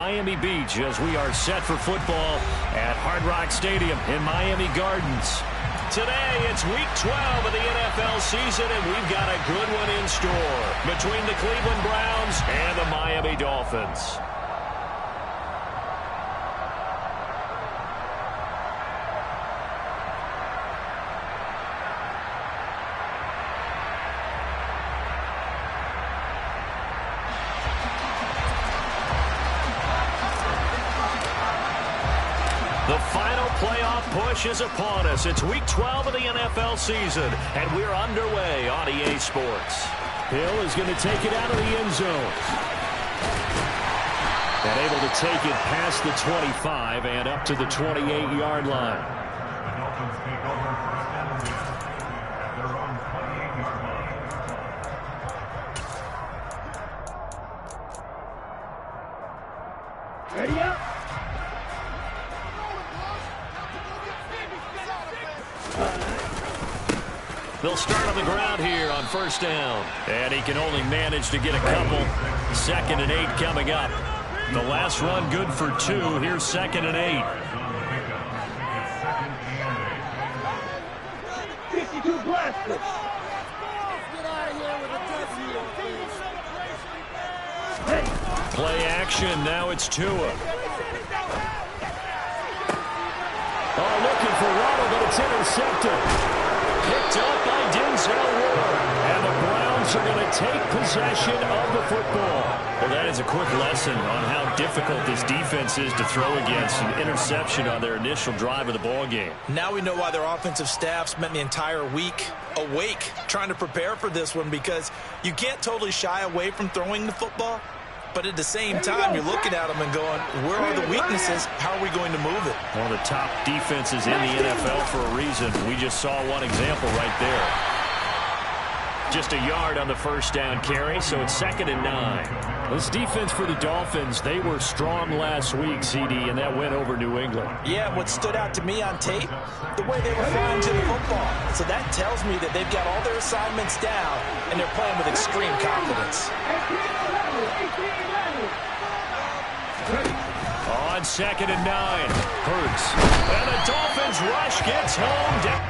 Miami Beach as we are set for football at Hard Rock Stadium in Miami Gardens. Today, it's week 12 of the NFL season, and we've got a good one in store between the Cleveland Browns and the Miami Dolphins. The final playoff push is upon us. It's week 12 of the NFL season, and we're underway on EA Sports. Hill is going to take it out of the end zone. And able to take it past the 25 and up to the 28-yard line. The Dolphins take over first and 10 at their own 28-yard line. Ready up. They'll start on the ground here on first down. And he can only manage to get a couple. 2nd and 8 coming up. The last run good for 2. Here's 2nd and 8. 52 blaster. Play action. Now it's Tua. Oh, looking for Waddle, but it's intercepted. Picked up by Denzel Ward. And the Browns are going to take possession of the football. Well, that is a quick lesson on how difficult this defense is to throw against. An interception on their initial drive of the ball game. Now we know why their offensive staff spent the entire week awake trying to prepare for this one, because you can't totally shy away from throwing the football. But at the same time, you're looking at them and going, where are the weaknesses? How are we going to move it? One of the top defenses in the NFL for a reason. We just saw one example right there. Just a yard on the first down carry, so it's 2nd and 9. This defense for the Dolphins, they were strong last week, CD, and that went over New England. Yeah, what stood out to me on tape, the way they were flying to the football. So that tells me that they've got all their assignments down, and they're playing with extreme confidence. On 2nd and 9, Hurts. And the Dolphins rush gets home down.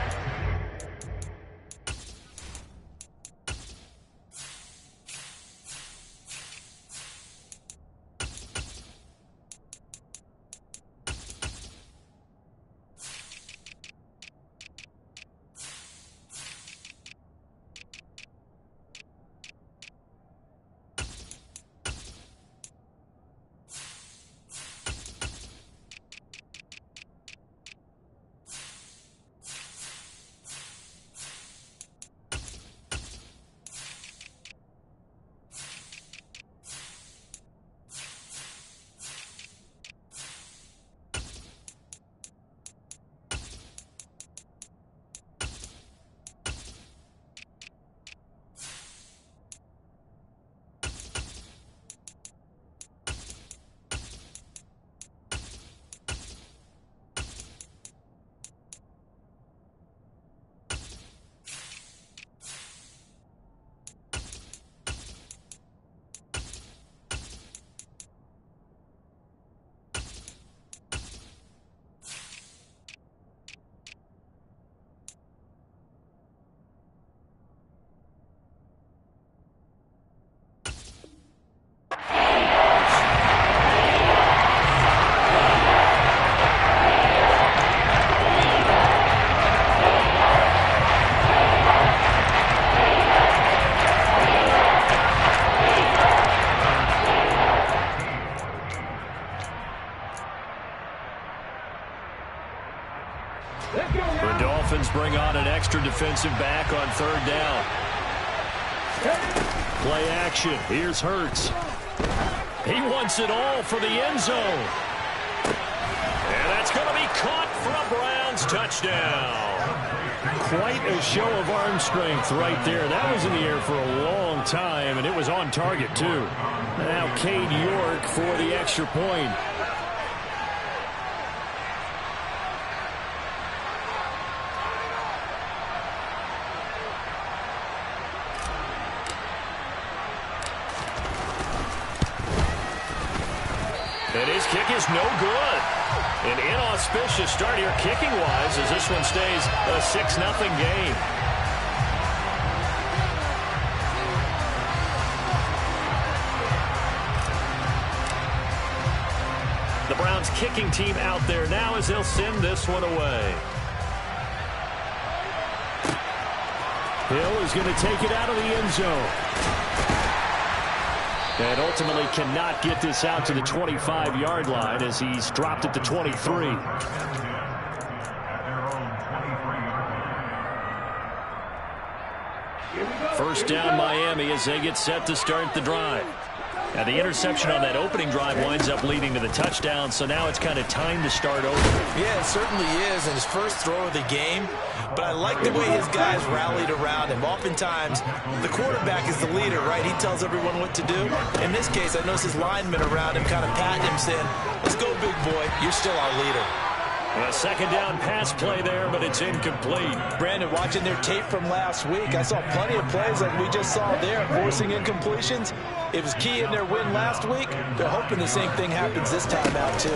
The Dolphins bring on an extra defensive back on 3rd down. Play action. Here's Hurts. He wants it all for the end zone. And that's going to be caught for a Browns touchdown. Quite a show of arm strength right there. That was in the air for a long time, and it was on target, too. Now Cade York for the extra point. It his kick is no good. An inauspicious start here kicking-wise as this one stays a 6-0 game. The Browns kicking team out there now as they'll send this one away. Hill is going to take it out of the end zone. And ultimately cannot get this out to the 25-yard line as he's dropped at the 23. First down Miami as they get set to start the drive. Now the interception on that opening drive winds up leading to the touchdown, so now it's kind of time to start over. Yeah, it certainly is in his first throw of the game, but I like the way his guys rallied around him. Oftentimes, the quarterback is the leader, right? He tells everyone what to do. In this case, I noticed his linemen around him kind of patting him, saying, "Let's go, big boy. You're still our leader." A second down pass play there, but it's incomplete. Brandon, watching their tape from last week, I saw plenty of plays like we just saw there, forcing incompletions. It was key in their win last week. They're hoping the same thing happens this time out, too.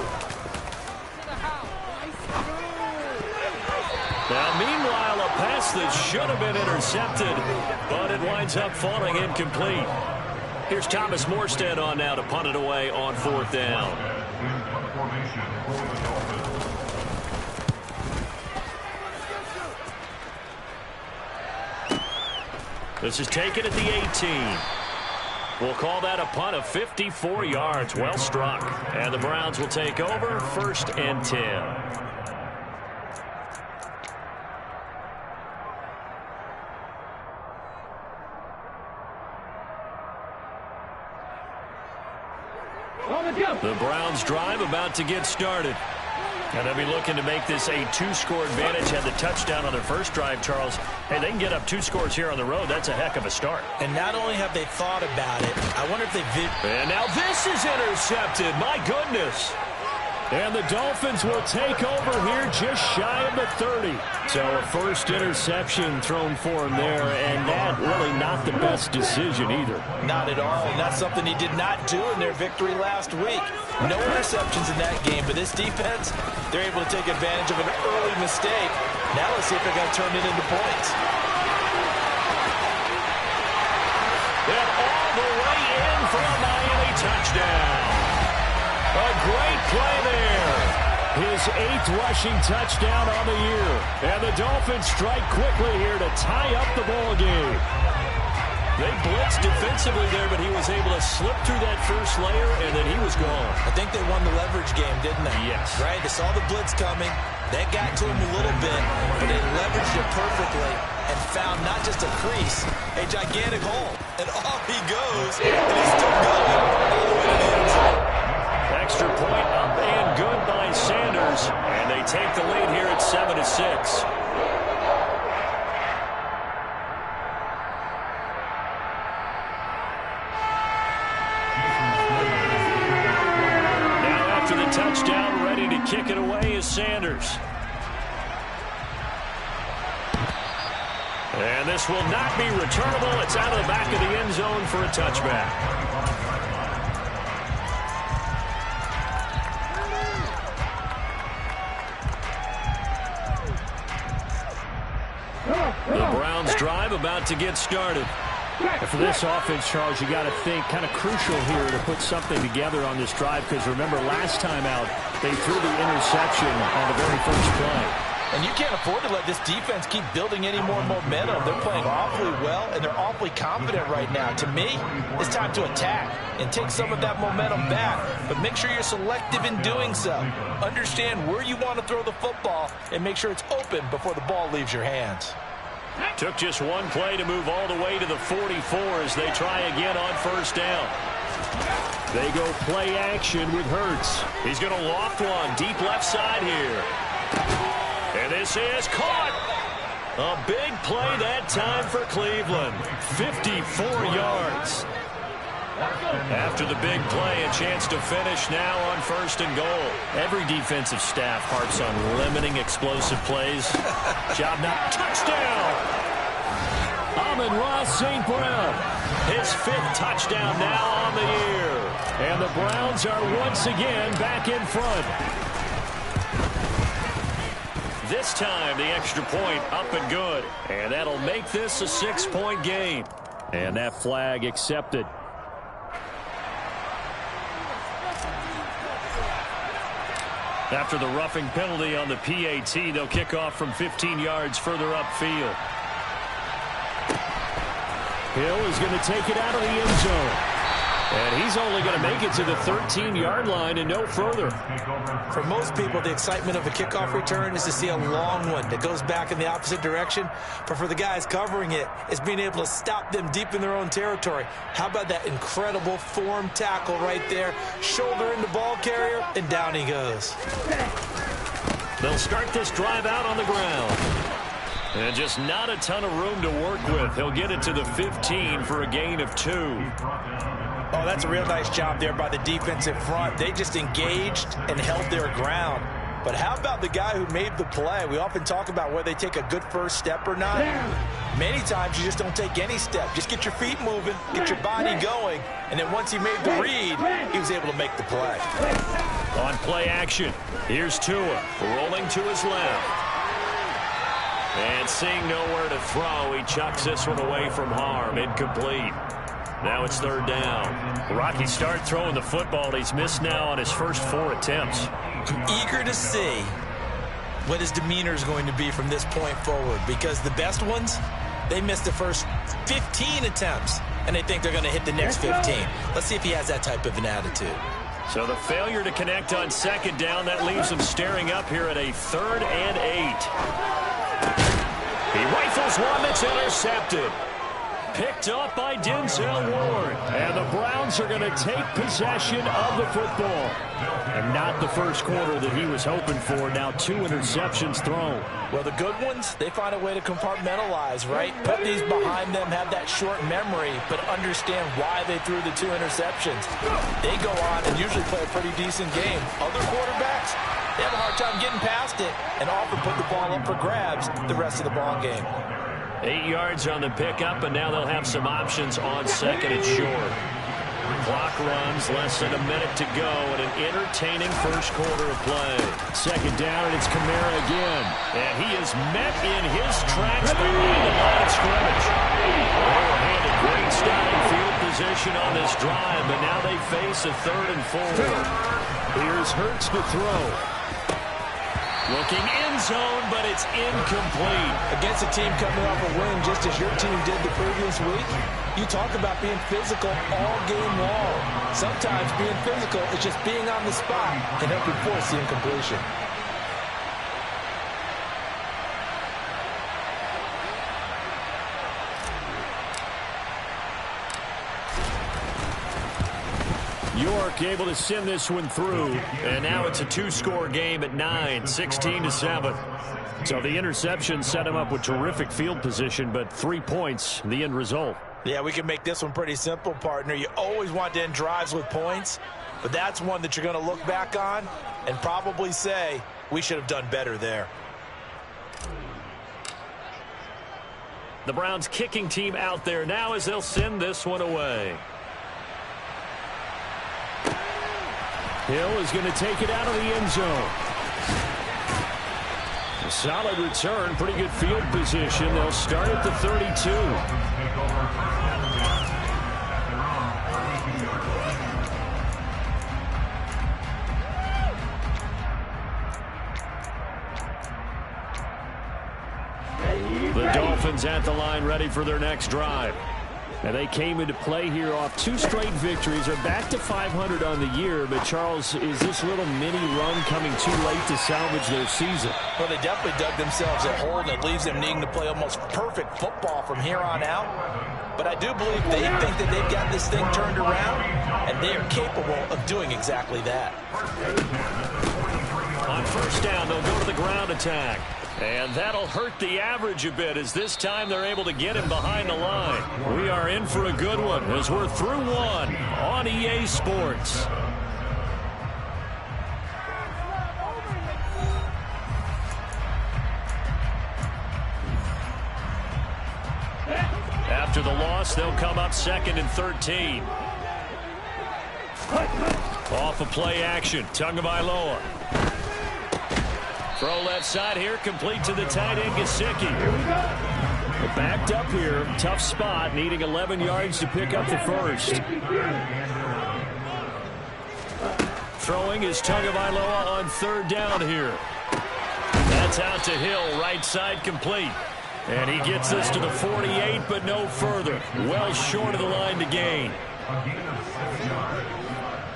Now, meanwhile, a pass that should have been intercepted, but it winds up falling incomplete. Here's Thomas Morstead on now to punt it away on fourth down. This is taken at the 18. We'll call that a punt of 54 yards. Well struck. And the Browns will take over, 1st and 10. The Browns drive about to get started. And they'll be looking to make this a 2-score advantage. Had the touchdown on their first drive, Charles. Hey, they can get up 2 scores here on the road. That's a heck of a start. And not only have they thought about it, I wonder if they... And now this is intercepted. My goodness. And the Dolphins will take over here just shy of the 30. So a first interception thrown for him there, and that really not the best decision either. Not at all, and that's something he did not do in their victory last week. No interceptions in that game, but this defense, they're able to take advantage of an early mistake. Now let's see if they're going to turn it into points. And all the way in for a Miami touchdown. A great play there. His 8th rushing touchdown on the year. And the Dolphins strike quickly here to tie up the ball game. They blitzed defensively there, but he was able to slip through that first layer, and then he was gone. I think they won the leverage game, didn't they? Yes. Right? They saw the blitz coming. That got to him a little bit, but they leveraged it perfectly and found not just a crease, a gigantic hole. And off he goes, and he's still going all the way to the end zone. Extra point up and good by Sanders. And they take the lead here at 7-6. Now after the touchdown, ready to kick it away is Sanders. And this will not be returnable. It's out of the back of the end zone for a touchback. The Browns drive about to get started. And for this offense, Charles, you got to think kind of crucial here to put something together on this drive, because remember last time out they threw the interception on the very first play. And you can't afford to let this defense keep building any more momentum. They're playing awfully well, and they're awfully confident right now. To me, it's time to attack and take some of that momentum back. But make sure you're selective in doing so. Understand where you want to throw the football and make sure it's open before the ball leaves your hands. Took just one play to move all the way to the 44 as they try again on first down. They go play action with Hurts. He's going to loft one deep left side here. And this is caught. A big play that time for Cleveland. 54 yards. After the big play, a chance to finish now on 1st and goal. Every defensive staff harps on limiting explosive plays. Job not. Touchdown! Amon-Ra St. Brown. His 5th touchdown now on the year. And the Browns are once again back in front. This time, the extra point up and good. And that'll make this a 6-point game. And that flag accepted. After the roughing penalty on the PAT, they'll kick off from 15 yards further upfield. Hill is going to take it out of the end zone. And he's only going to make it to the 13-yard line and no further. For most people, the excitement of a kickoff return is to see a long one that goes back in the opposite direction. But for the guys covering it, it's being able to stop them deep in their own territory. How about that incredible form tackle right there? Shoulder into ball carrier, and down he goes. They'll start this drive out on the ground. And just not a ton of room to work with. He'll get it to the 15 for a gain of 2. Oh, that's a real nice job there by the defensive front. They just engaged and held their ground. But how about the guy who made the play? We often talk about whether they take a good first step or not. Many times you just don't take any step. Just get your feet moving, get your body going, and then once he made the read, he was able to make the play. On play action, here's Tua rolling to his left. And seeing nowhere to throw, he chucks this one away from harm. Incomplete. Now it's third down. Rocky start throwing the football. He's missed now on his first 4 attempts. Eager to see what his demeanor is going to be from this point forward, because the best ones, they missed the first 15 attempts, and they think they're going to hit the next 15. Let's see if he has that type of an attitude. So the failure to connect on second down, that leaves him staring up here at a 3rd and 8. He rifles one that's intercepted. Picked up by Denzel Ward. And the Browns are going to take possession of the football. And not the first quarter that he was hoping for. Now 2 interceptions thrown. Well, the good ones, they find a way to compartmentalize, right? Put these behind them, have that short memory, but understand why they threw the 2 interceptions. They go on and usually play a pretty decent game. Other quarterbacks, they have a hard time getting past it and often put the ball up for grabs the rest of the ball game. 8 yards on the pickup, and now they'll have some options on second and short. Clock runs, less than a minute to go, and an entertaining first quarter of play. Second down, and it's Kamara again. And he is met in his tracks behind the line of scrimmage. They were handed great starting field position on this drive, but now they face a 3rd and 4. Here's Hurts to throw. Looking end zone, but it's incomplete. Against a team coming off a win just as your team did the previous week, you talk about being physical all game long. Sometimes being physical is just being on the spot and helping force the incompletion. York able to send this one through. And now it's a 2-score game at 9, 16-7. So the interception set him up with terrific field position, but 3 points, the end result. Yeah, we can make this one pretty simple, partner. You always want to end drives with points, but that's one that you're going to look back on and probably say, we should have done better there. The Browns kicking team out there now as they'll send this one away. Hill is going to take it out of the end zone. A solid return, pretty good field position. They'll start at the 32. The Dolphins at the line ready for their next drive. And they came into play here off 2 straight victories. They're back to 500 on the year. But, Charles, is this little mini run coming too late to salvage their season? Well, they definitely dug themselves a hole, and it leaves them needing to play almost perfect football from here on out. But I do believe they think that they've got this thing turned around, and they are capable of doing exactly that. On first down, they'll go to the ground attack. And that'll hurt the average a bit as this time they're able to get him behind the line. We are in for a good one as we're through one on EA Sports. After the loss, they'll come up 2nd and 13. Off of play action, Tagovailoa. Throw left side here, complete to the tight end, Gesicki. Backed up here, tough spot, needing 11 yards to pick up the first. Throwing is Tagovailoa on third down here. That's out to Hill, right side complete. And he gets us to the 48, but no further. Well short of the line to gain.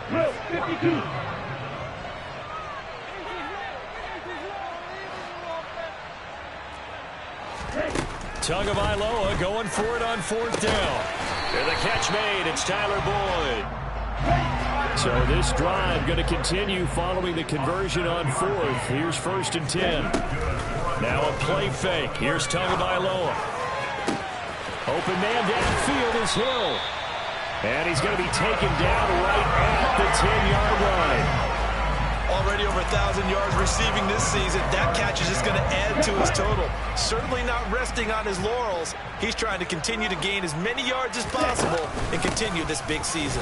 Drill 52. Tagovailoa going for it on fourth down. And the catch made. It's Tyler Boyd. So this drive going to continue following the conversion on fourth. Here's 1st and 10. Now a play fake. Here's Tagovailoa. Open man downfield is Hill. And he's going to be taken down right at the 10-yard line. Already over 1,000 yards receiving this season. That catch is just going to add to his total. Certainly not resting on his laurels. He's trying to continue to gain as many yards as possible and continue this big season.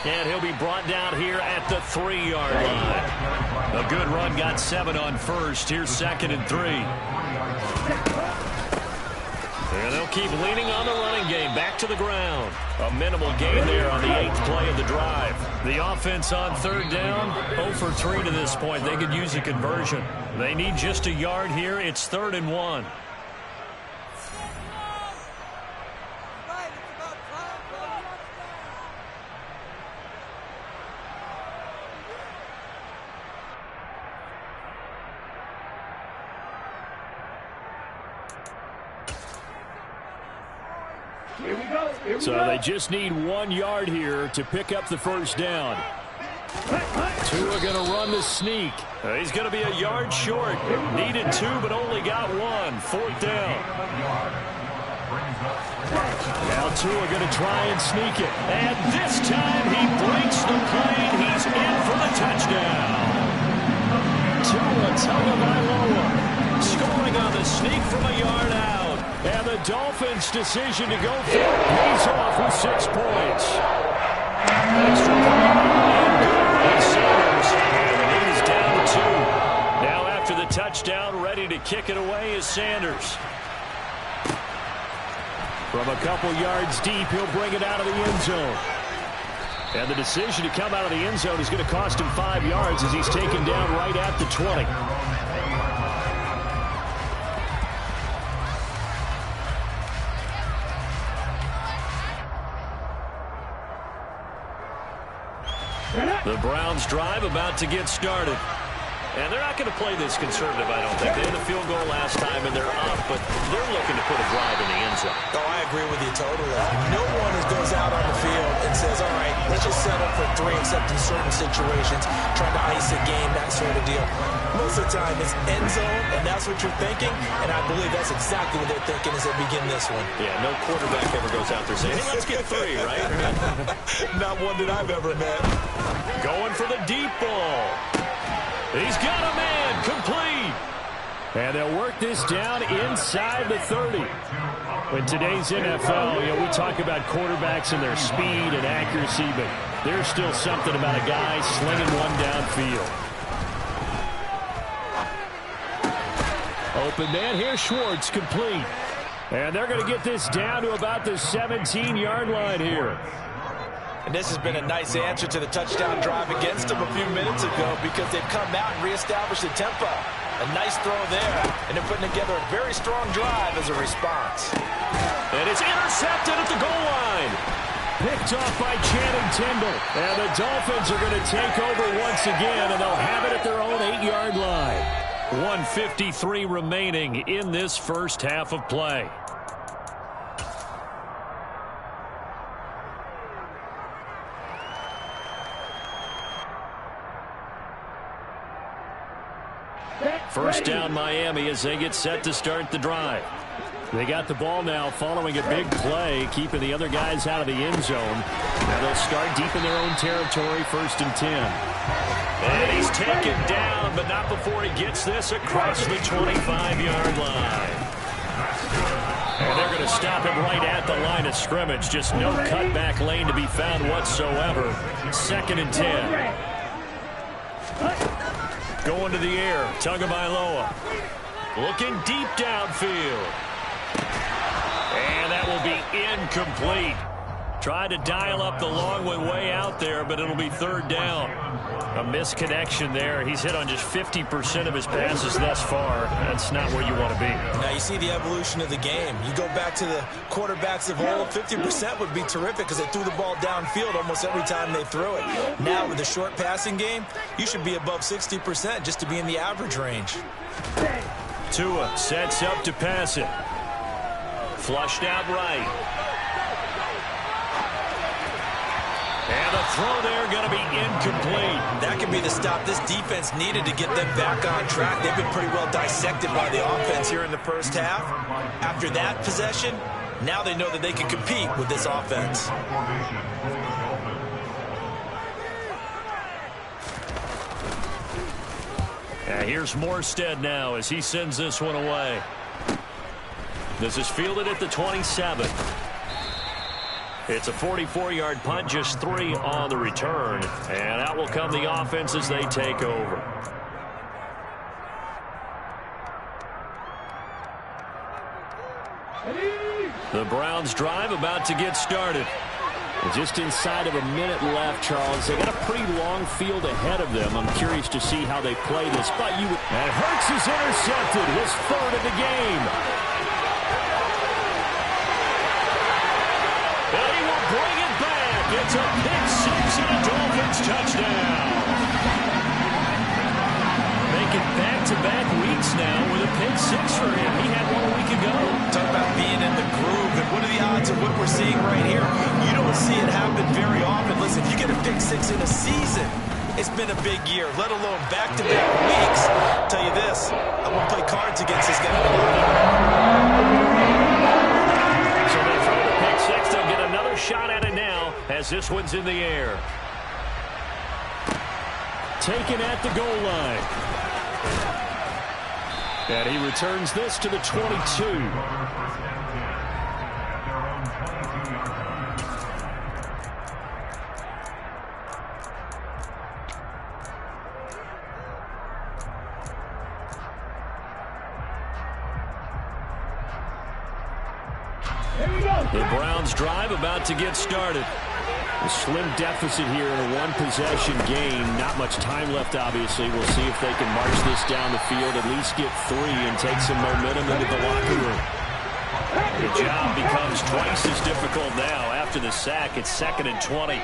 And he'll be brought down here at the 3-yard line. A good run, got 7 on first. Here's 2nd and 3. And they'll keep leaning on the running game. Back to the ground. A minimal gain there on the 8th play of the drive. The offense on third down, 0 for 3 to this point. They could use a conversion. They need just a yard here. It's 3rd and 1. So they just need 1 yard here to pick up the first down. Tua going to run the sneak. He's going to be a yard short. Needed 2, but only got 1. 4th down. Now Tua going to try and sneak it. And this time he breaks the plane. He's in for the touchdown. Tua Tagovailoa Scoring on the sneak from a yard out. And the Dolphins' decision to go for it pays off with 6 points. Extra point and good by Sanders. And the lead is down to 2. Now after the touchdown, ready to kick it away is Sanders. From a couple yards deep, he'll bring it out of the end zone. And the decision to come out of the end zone is going to cost him 5 yards as he's taken down right at the 20. The Browns drive about to get started. And they're not going to play this conservative, I don't think. They had the field goal last time, and they're up, but they're looking to put a drive in the end zone. Oh, I agree with you totally. No one goes out on the field and says, all right, let's just settle for 3, except in certain situations, trying to ice a game, that sort of deal. Most of the time, it's end zone, and that's what you're thinking, and I believe that's exactly what they're thinking as they begin this one. Yeah, no quarterback ever goes out there saying, hey, let's get 3, right? Not one that I've ever met. Going for the deep ball. He's got a man, complete. And they'll work this down inside the 30. In today's NFL, we talk about quarterbacks and their speed and accuracy, but there's still something about a guy slinging one downfield. Open man here, Schwartz, complete. And they're going to get this down to about the 17-yard line here. And this has been a nice answer to the touchdown drive against them a few minutes ago because they've come out and reestablished the tempo. A nice throw there, and they're putting together a very strong drive as a response. And it's intercepted at the goal line. Picked off by Channing Tindall. And the Dolphins are going to take over once again, and they'll have it at their own 8-yard line. 1:53 remaining in this first half of play. First down Miami as they get set to start the drive. They got the ball now following a big play, keeping the other guys out of the end zone. Now they'll start deep in their own territory, 1st and 10. And he's taken down, but not before he gets this across the 25-yard line. And they're going going to stop him right at the line of scrimmage. Just no cutback lane to be found whatsoever. 2nd and 10. Going to the air. Tagovailoa. Looking deep downfield. And that will be incomplete. Tried to dial up the long one way out there, but it'll be 3rd down. A misconnection there. He's hit on just 50% of his passes thus far. That's not where you want to be. Now you see the evolution of the game. You go back to the quarterbacks of old, 50% would be terrific because they threw the ball downfield almost every time they threw it. Now with the short passing game, you should be above 60% just to be in the average range. Tua sets up to pass it. Flushed out right. And the throw there going to be incomplete. That could be the stop this defense needed to get them back on track. They've been pretty well dissected by the offense here in the first half. After that possession, now they know that they can compete with this offense. Here's Morstead now as he sends this one away. This is fielded at the 27. It's a 44-yard punt, just 3 on the return. And out will come the offense as they take over. The Browns drive about to get started. Just inside of a minute left, Charles. They got a pretty long field ahead of them. I'm curious to see how they play this. And Hurts is intercepted, his 3rd of the game. And he will bring it back. It's a pick 6 and a Dolphins touchdown. Making back-to-back weeks now with a pick 6 for him. He had 1 week ago. Talk about being in the groove, and what are the odds of what we're seeing right here? You don't see it happen very often. Listen, if you get a pick 6 in a season, it's been a big year, let alone back-to-back weeks. I'll tell you this, I'm going to play cards against this guy. So they throw the pick 6. They'll get another shot at it now as this one's in the air. Taken at the goal line. And he returns this to the 22. The Browns drive about to get started. A slim deficit here in a one-possession game. Not much time left, obviously. We'll see if they can march this down the field, at least get 3 and take some momentum into the locker room. The job becomes twice as difficult now. After the sack, it's 2nd and 20.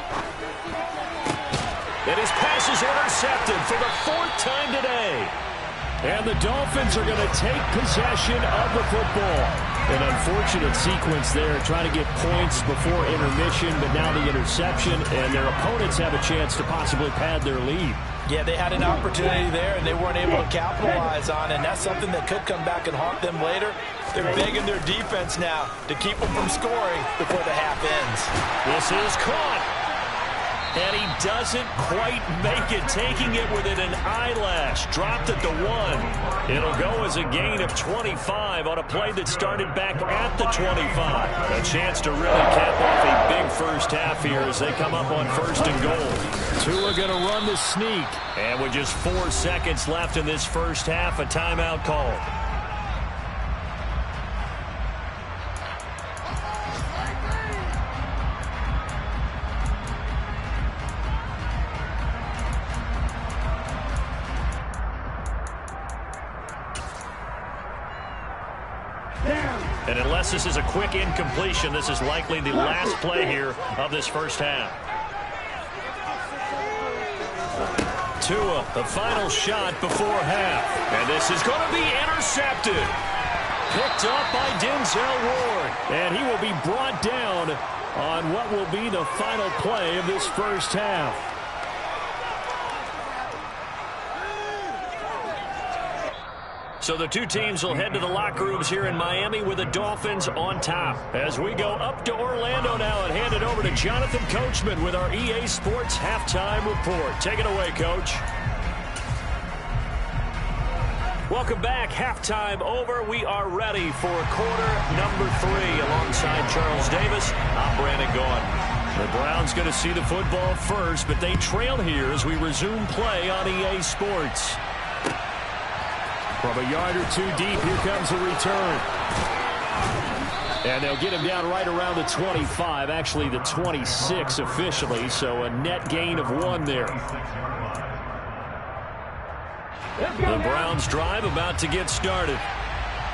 And his pass is intercepted for the 4th time today. And the Dolphins are going to take possession of the football. An unfortunate sequence there, trying to get points before intermission, but now the interception, and their opponents have a chance to possibly pad their lead. Yeah, they had an opportunity there, and they weren't able to capitalize on it, and that's something that could come back and haunt them later. They're begging their defense now to keep them from scoring before the half ends. This is caught. And he doesn't quite make it, taking it within an eyelash. Dropped at the 1. It'll go as a gain of 25 on a play that started back at the 25. A chance to really cap off a big first half here as they come up on 1st and goal. Tua going to run the sneak. And with just 4 seconds left in this first half, a timeout called. And unless this is a quick incompletion, this is likely the last play here of this first half. Tua, the final shot before half. And this is going to be intercepted. Picked up by Denzel Ward. And he will be brought down on what will be the final play of this first half. So the two teams will head to the locker rooms here in Miami with the Dolphins on top. As we go up to Orlando now and hand it over to Jonathan Coachman with our EA Sports Halftime Report. Take it away, Coach. Welcome back. Halftime over. We are ready for quarter number 3. Alongside Charles Davis, I'm Brandon Gaudin. The Browns going to see the football first, but they trail here as we resume play on EA Sports. From a yard or two deep, here comes a return. And they'll get him down right around the 25, actually the 26 officially, so a net gain of 1 there. The Browns drive about to get started.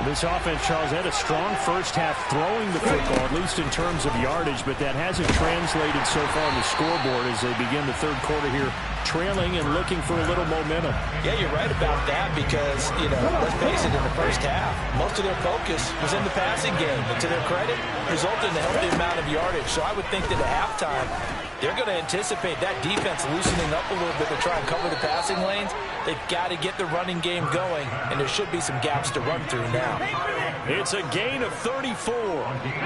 This offense, Charles, had a strong first half throwing the football, at least in terms of yardage, but that hasn't translated so far on the scoreboard as they begin the third quarter here, trailing and looking for a little momentum. Yeah, you're right about that because, let's face it, in the first half, most of their focus was in the passing game. And to their credit, resulted in a healthy amount of yardage. So I would think that at halftime, they're going to anticipate that defense loosening up a little bit to try and cover the passing lanes. They've got to get the running game going, and there should be some gaps to run through now. It's a gain of 34.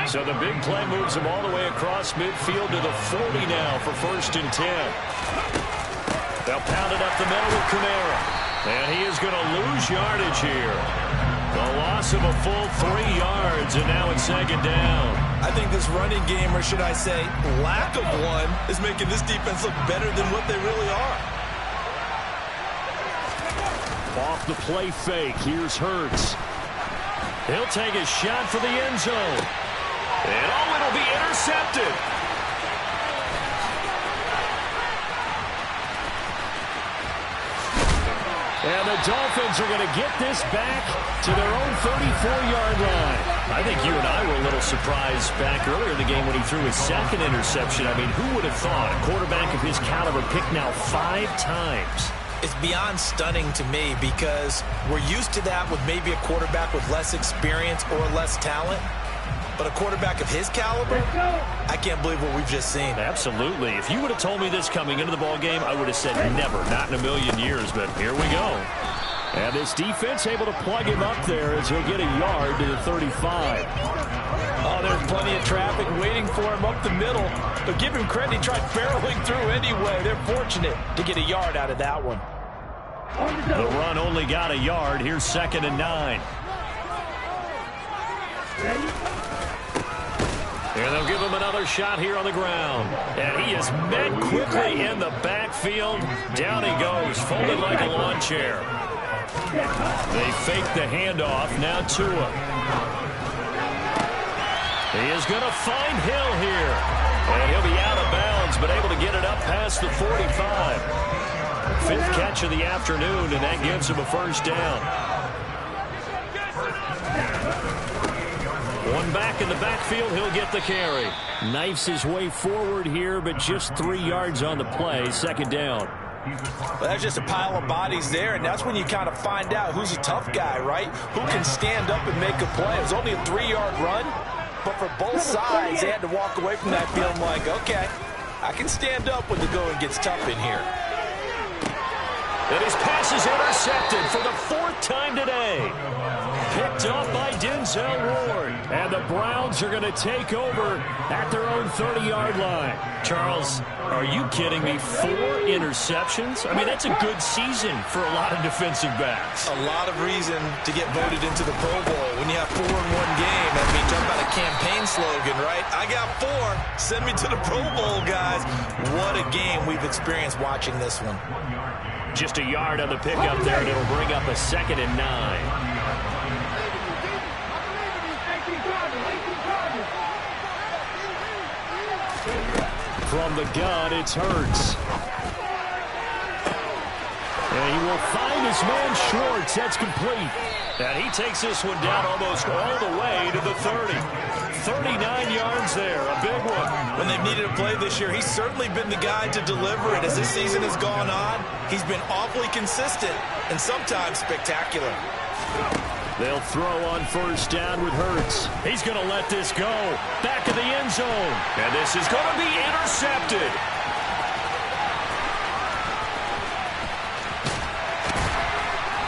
So the big play moves them all the way across midfield to the 40 now for 1st and 10. They'll pound it up the middle with Kamara. And he is going to lose yardage here. The loss of a full 3 yards, and now it's 2nd down. I think this running game, or should I say lack of one, is making this defense look better than what they really are. Off the play fake, here's Hurts. He'll take a shot for the end zone. And it'll be intercepted. And the Dolphins are going to get this back to their own 34-yard line. I think you and I were a little surprised back earlier in the game when he threw his 2nd interception. I mean, who would have thought a quarterback of his caliber picked now 5 times? It's beyond stunning to me because we're used to that with maybe a quarterback with less experience or less talent. But a quarterback of his caliber, I can't believe what we've just seen. Absolutely. If you would have told me this coming into the ball game, I would have said never, not in a million years. But here we go. And this defense able to plug him up there as he'll get a yard to the 35. Oh, there's plenty of traffic waiting for him up the middle. But give him credit, he tried barreling through anyway. They're fortunate to get a yard out of that one. The run only got a yard. Here's 2nd and 9. And they'll give him another shot here on the ground. And he is met quickly in the backfield. Down he goes, folded like a lawn chair. They fake the handoff. Now Tua. He is going to find Hill here. And he'll be out of bounds, but able to get it up past the 45. 5th catch of the afternoon, and that gives him a 1st down. One back in the backfield, he'll get the carry. Knifes his way forward here, but just 3 yards on the play. 2nd down. Well, that's just a pile of bodies there, and that's when you kind of find out who's a tough guy, right? Who can stand up and make a play. It was only a 3-yard run, but for both sides, they had to walk away from that feeling like, okay, I can stand up when the going gets tough in here. And his pass is intercepted for the 4th time today. Picked up by Denzel Ward. And the Browns are going to take over at their own 30-yard line. Charles, are you kidding me? 4 interceptions? I mean, that's a good season for a lot of defensive backs. A lot of reason to get voted into the Pro Bowl. When you have 4 in one game, I mean, talk about a campaign slogan, right? I got 4. Send me to the Pro Bowl, guys. What a game we've experienced watching this one. Just a yard on the pickup there, and it'll bring up a 2nd and 9. From the gun, it's Hurts. And he will find his man Schwartz. That's complete. And he takes this one down almost all the way to the 30. 39 yards there, a big one. When they've needed a play this year, he's certainly been the guy to deliver it. As this season has gone on, he's been awfully consistent and sometimes spectacular. They'll throw on 1st down with Hurts. He's going to let this go. Back of the end zone. And this is going to be intercepted.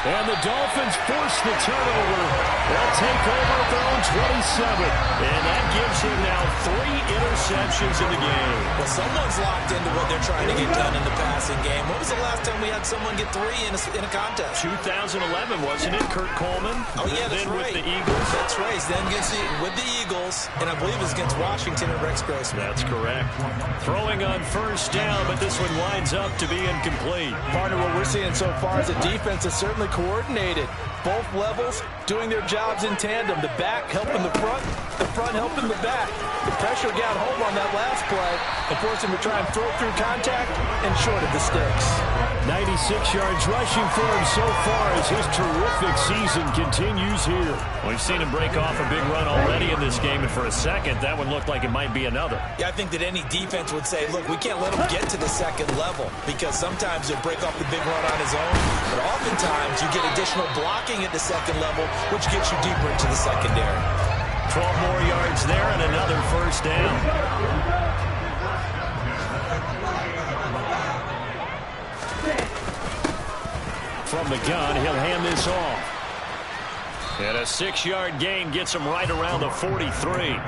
And the Dolphins force the turnover They'll take over at their own 27. And that gives him now 3 interceptions in the game. Well, someone's locked into what they're trying to get done in the passing game. When was the last time we had someone get 3 in a contest? 2011, wasn't it? Kurt Coleman. Oh, yeah, that's then right. with the Eagles. That's right. Then with the Eagles, and I believe it was against Washington and Rex Grossman. That's correct. Throwing on first down, but this one winds up to be incomplete. Partner, what we're seeing so far is a defense that's certainly coordinated. Both levels doing their jobs in tandem. The back helping the front helping the back. The pressure got home on that last play and forced him to try and throw through contact and short of the sticks. 96 yards rushing for him so far as his terrific season continues here. We've seen him break off a big run already in this game, and for a second, that one looked like it might be another. Yeah, I think that any defense would say, look, we can't let him get to the second level because sometimes he'll break off the big run on his own, but oftentimes you get additional blocking at the second level, which gets you deeper into the secondary. 12 more yards there and another first down. From the gun, he'll hand this off. And a 6-yard gain gets him right around the 43.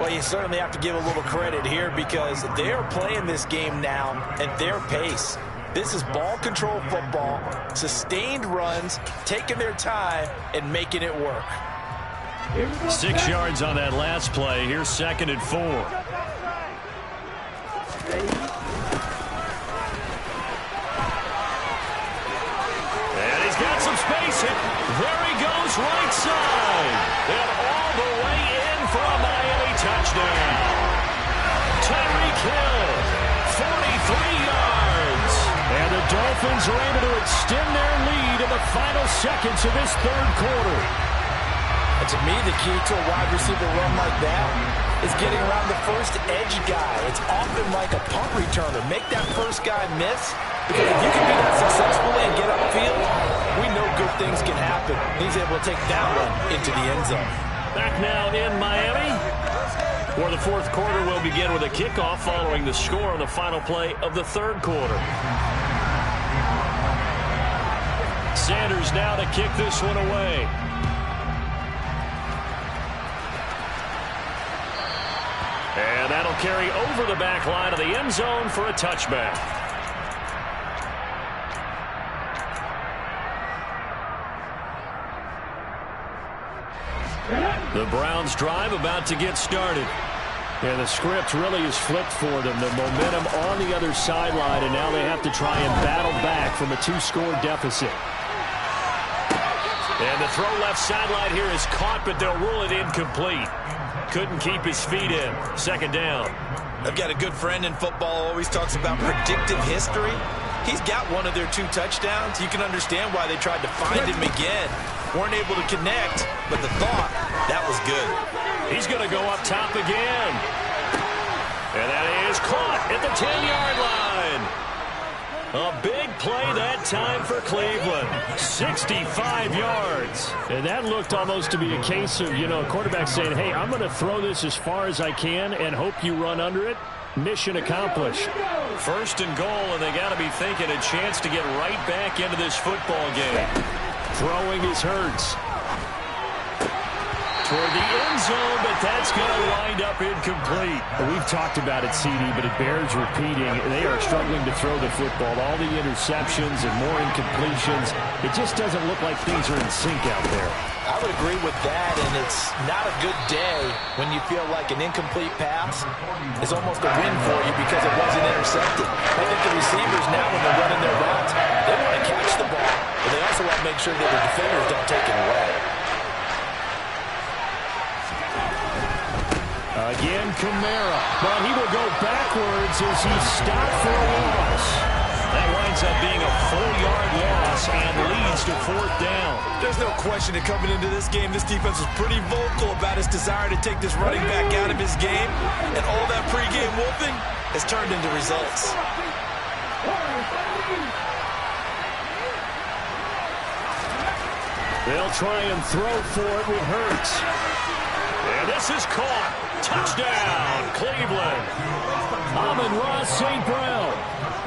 Well, you certainly have to give a little credit here because they're playing this game now at their pace. This is ball control football, sustained runs, taking their time, and making it work. 6 yards on that last play. Here's 2nd and 4. And he's got some space. There he goes, right side. And all the way in for a Miami touchdown. Tyreek Hill, 43 yards. And the Dolphins are able to extend their lead in the final seconds of this third quarter. And to me, the key to a wide receiver run like that is getting around the first edge guy. It's often like a punt returner. Make that first guy miss, because if you can do that successfully and get upfield, we know good things can happen. He's able to take that one into the end zone. Back now in Miami, where the fourth quarter will begin with a kickoff following the score on the final play of the third quarter. Sanders now to kick this one away. And that'll carry over the back line of the end zone for a touchback. The Browns drive about to get started. And the script really is flipped for them. The momentum on the other sideline, and now they have to try and battle back from a 2-score deficit. And the throw left sideline here is caught, but they'll rule it incomplete. Couldn't keep his feet in. 2nd down. I've got a good friend in football, always talks about predictive history. He's got one of their 2 touchdowns. You can understand why they tried to find him again. Weren't able to connect, but the thought, that was good. He's going to go up top again. And that is caught at the 10-yard line. A big play that time for Cleveland. 65 yards. And that looked almost to be a case of, a quarterback saying, hey, I'm going to throw this as far as I can and hope you run under it. Mission accomplished. 1st and goal, and they got to be thinking a chance to get right back into this football game. Throwing is Hurts. Toward the end zone, but that's going to wind up incomplete. We've talked about it, CD, but it bears repeating. They are struggling to throw the football. All the interceptions and more incompletions. It just doesn't look like things are in sync out there. I would agree with that, and it's not a good day when you feel like an incomplete pass is almost a win for you because it wasn't intercepted. I think the receivers now, when they're running their routes, they want to catch the ball, but they also want to make sure that the defenders don't take it away. Again, Kamara, but he will go backwards as he stopped for a loss. That winds up being a 4-yard loss and leads to 4th down. There's no question that coming into this game, this defense was pretty vocal about his desire to take this running back out of his game, and all that pregame wolfing has turned into results. They'll try and throw for it with Hurts. And this is caught. Touchdown, Cleveland. Amon-Ra St. Brown.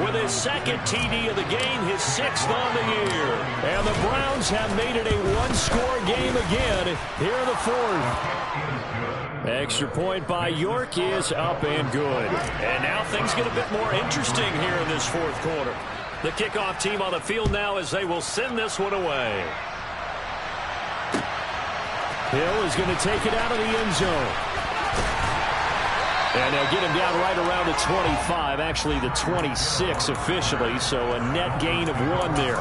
with his second TD of the game, his 6th on the year. And the Browns have made it a one-score game again here in the 4th. Extra point by York is up and good. And now things get a bit more interesting here in this 4th quarter. The kickoff team on the field now as they will send this one away. Hill is going to take it out of the end zone. And they'll get him down right around the 25, actually the 26 officially, so a net gain of 1 there.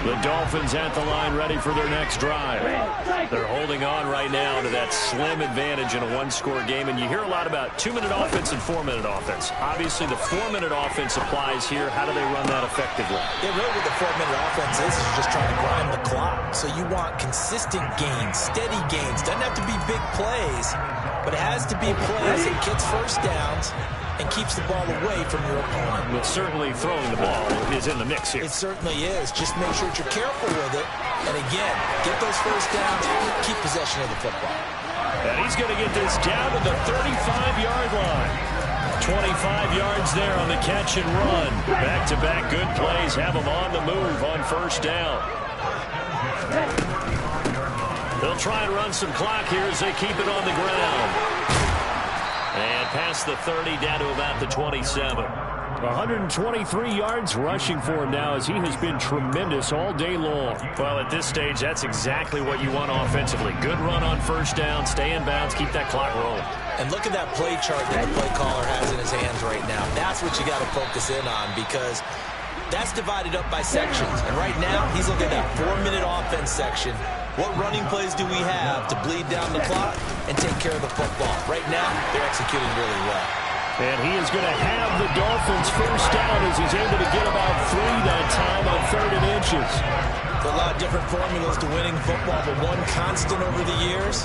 The Dolphins at the line ready for their next drive. They're holding on right now to that slim advantage in a one-score game. And you hear a lot about 2-minute offense and 4-minute offense. Obviously, the 4-minute offense applies here. How do they run that effectively? Yeah, really what the 4-minute offense is just trying to grind the clock. So you want consistent gains, steady gains. Doesn't have to be big plays, but it has to be plays that gets first downs and keeps the ball away from your opponent. But certainly throwing the ball is in the mix here. It certainly is. Just make sure that you're careful with it. And again, get those first downs, keep possession of the football. And he's going to get this down to the 35-yard line. 25 yards there on the catch and run. Back-to-back good plays have him on the move on first down. They'll try and run some clock here as they keep it on the ground. And past the 30 down to about the 27. 123 yards rushing for him now as he has been tremendous all day long. Well, at this stage, that's exactly what you want offensively. Good run on first down, stay in bounds, keep that clock rolling. And look at that play chart that the play caller has in his hands right now. That's what you got to focus in on because that's divided up by sections. And right now, he's looking at that 4-minute offense section. What running plays do we have to bleed down the clock and take care of the football? Right now, they're executing really well. And he is going to have the Dolphins first down as he's able to get about 3 that time on 3rd and inches. A lot of different formulas to winning football, but one constant over the years,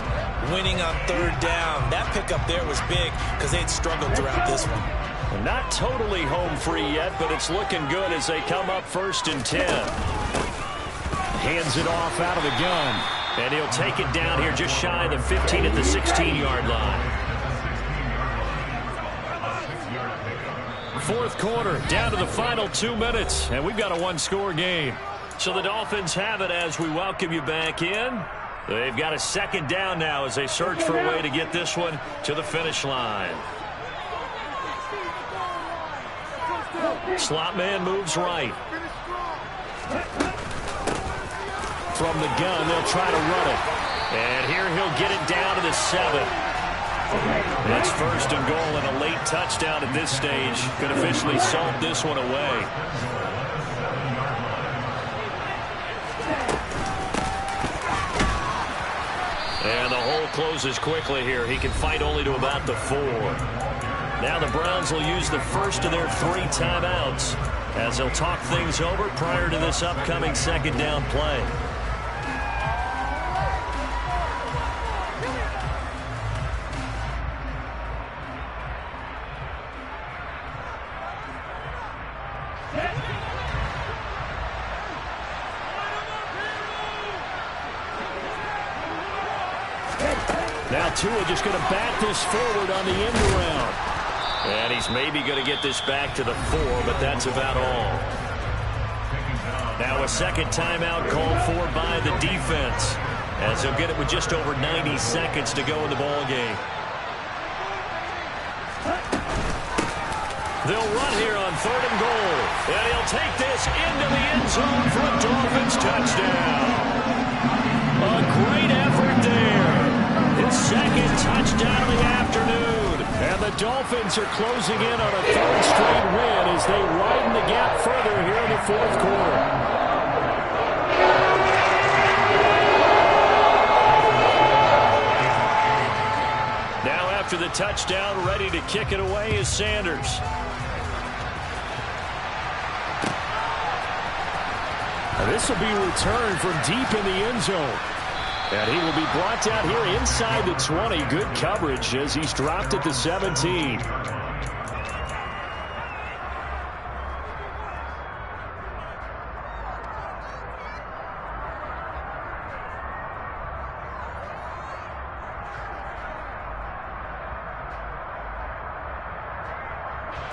winning on 3rd down. That pickup there was big because they'd struggled throughout this one. Not totally home free yet, but it's looking good as they come up 1st and 10. Hands it off out of the gun. And he'll take it down here just shy of the 15 at the 16-yard line. 4th quarter, down to the final 2 minutes, and we've got a one-score game. So the Dolphins have it as we welcome you back in. They've got a 2nd down now as they search for a way to get this one to the finish line. Slot man moves right. From the gun, they'll try to run it. And here he'll get it down to the 7. It's 1st and goal and a late touchdown at this stage. Could officially salt this one away. And the hole closes quickly here. He can fight only to about the 4. Now the Browns will use the first of their 3 timeouts as they'll talk things over prior to this upcoming 2nd down play. Now Tua just going to back this forward on the end around. And he's maybe going to get this back to the 4, but that's about all. Now a 2nd timeout called for by the defense as they'll get it with just over 90 seconds to go in the ball game. They'll run here on 3rd and goal. And he'll take this into the end zone for a Dolphins touchdown. A great effort there. His 2nd touchdown of the afternoon. And the Dolphins are closing in on a 3rd straight win as they widen the gap further here in the 4th quarter. Now after the touchdown, ready to kick it away is Sanders. This will be returned from deep in the end zone. And he will be brought down here inside the 20. Good coverage as he's dropped at the 17.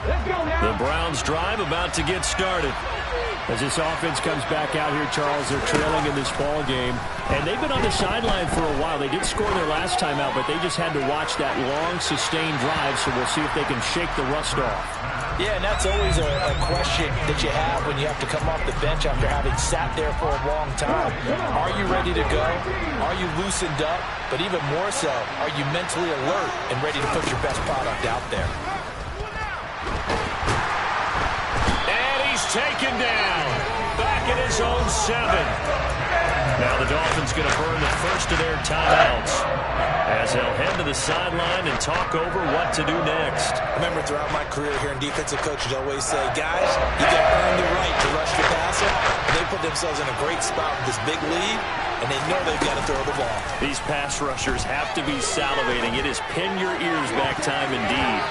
The Browns drive about to get started. As this offense comes back out here, Charles, they're trailing in this ball game. And they've been on the sideline for a while. They did score their last time out, but they just had to watch that long, sustained drive, so we'll see if they can shake the rust off. Yeah, and that's always a question that you have when you have to come off the bench after having sat there for a long time. Are you ready to go? Are you loosened up? But even more so, are you mentally alert and ready to put your best product out there? And he's taken down. Back at his own 7. Now the Dolphins going to burn the first of their timeouts as they'll head to the sideline and talk over what to do next. I remember throughout my career hearing defensive coaches always say, guys, you got to earn the right to rush the passer. And they put themselves in a great spot with this big lead, and they know they've got to throw the ball. These pass rushers have to be salivating. It is pin your ears back time indeed.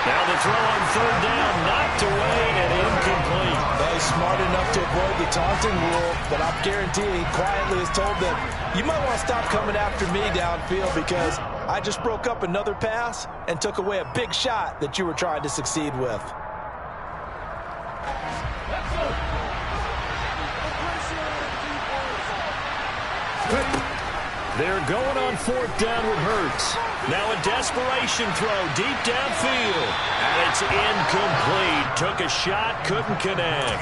Now the throw on third down, knocked away and incomplete. Well, he's smart enough to avoid the taunting rule, but I'm guaranteeing he quietly has told them, you might want to stop coming after me downfield because I just broke up another pass and took away a big shot that you were trying to succeed with. They're going on fourth down with Hurts. Now a desperation throw deep downfield. And it's incomplete. Took a shot, couldn't connect.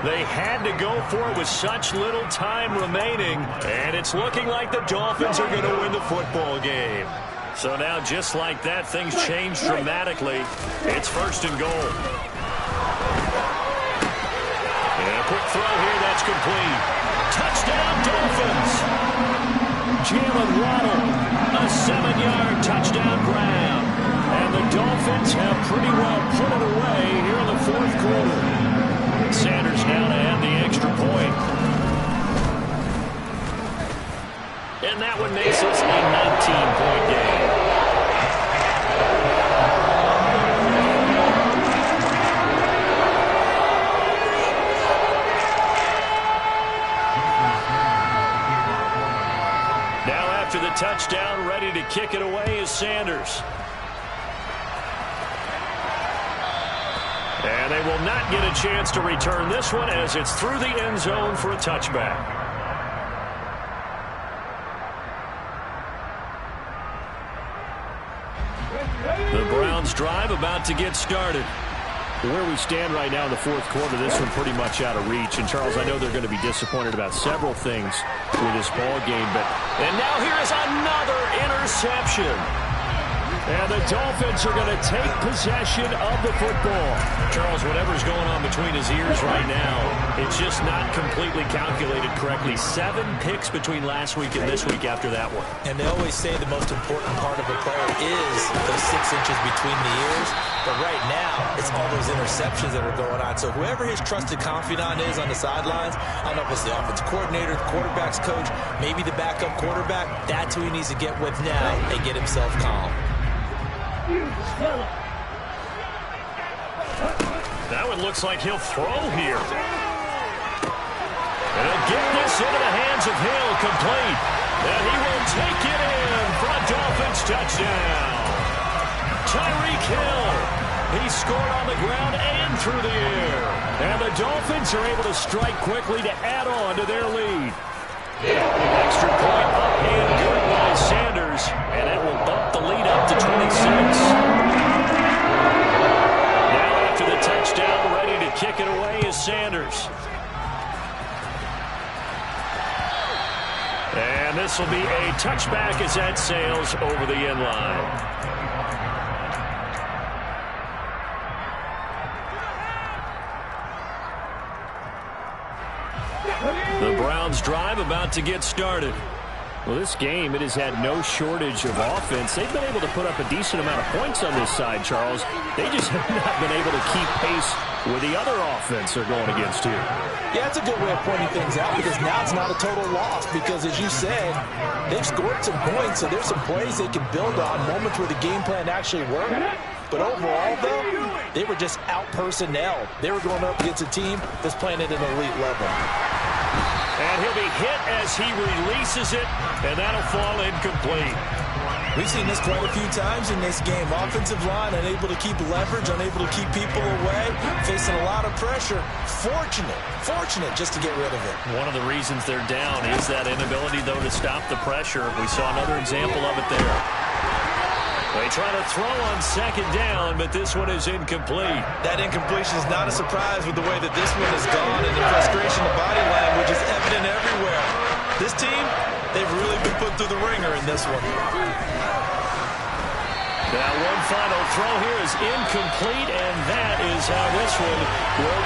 They had to go for it with such little time remaining. And it's looking like the Dolphins are going to win the football game. So now just like that, things change dramatically. It's first and goal. And a quick throw here, that's complete. Touchdown Dolphins. Jalen Waddle, a 7-yard touchdown grab. And the Dolphins have pretty well put it away here in the fourth quarter. Sanders now to add the extra point. And that one makes us a 19-point game. To the touchdown, ready to kick it away is Sanders. And they will not get a chance to return this one as it's through the end zone for a touchback. The Browns drive about to get started. Where we stand right now in the fourth quarter, this one pretty much out of reach. And, Charles, I know they're going to be disappointed about several things with this ball game. And now here is another interception. And the Dolphins are going to take possession of the football. Charles, whatever's going on between his ears right now, it's just not completely calculated correctly. 7 picks between last week and this week after that one. And they always say the most important part of a player is those 6 inches between the ears. But right now, it's all those interceptions that are going on. So whoever his trusted confidant is on the sidelines, I don't know if it's the offensive coordinator, the quarterback's coach, maybe the backup quarterback, that's who he needs to get with now and get himself calm. That one looks like he'll throw here. And he'll get this into the hands of Hill, complete. And he will take it in for a Dolphins touchdown. Tyreek Hill. He scored on the ground and through the air. And the Dolphins are able to strike quickly to add on to their lead. Extra point up and good by Sanders. And it will bump the lead up to 26. Now after the touchdown, ready to kick it away is Sanders. And this will be a touchback as that sails over the end line. The Browns drive about to get started. Well, this game, it has had no shortage of offense. They've been able to put up a decent amount of points on this side, Charles. They just have not been able to keep pace with the other offense they're going against here. Yeah, it's a good way of pointing things out because now it's not a total loss because, as you said, they've scored some points, so there's some plays they can build on, moments where the game plan actually worked. But overall, though, they were just out-personnel. They were going up against a team that's playing at an elite level. And he'll be hit as he releases it, and that'll fall incomplete. We've seen this quite a few times in this game. Offensive line unable to keep leverage, unable to keep people away, facing a lot of pressure. Fortunate just to get rid of it. One of the reasons they're down is that inability, though, to stop the pressure. We saw another example of it there. They try to throw on second down, but this one is incomplete. That incompletion is not a surprise with the way that this one has gone, and the frustration of body language is evident everywhere. This team, they've really been put through the ringer in this one. Now one final throw here is incomplete, and that is how this one will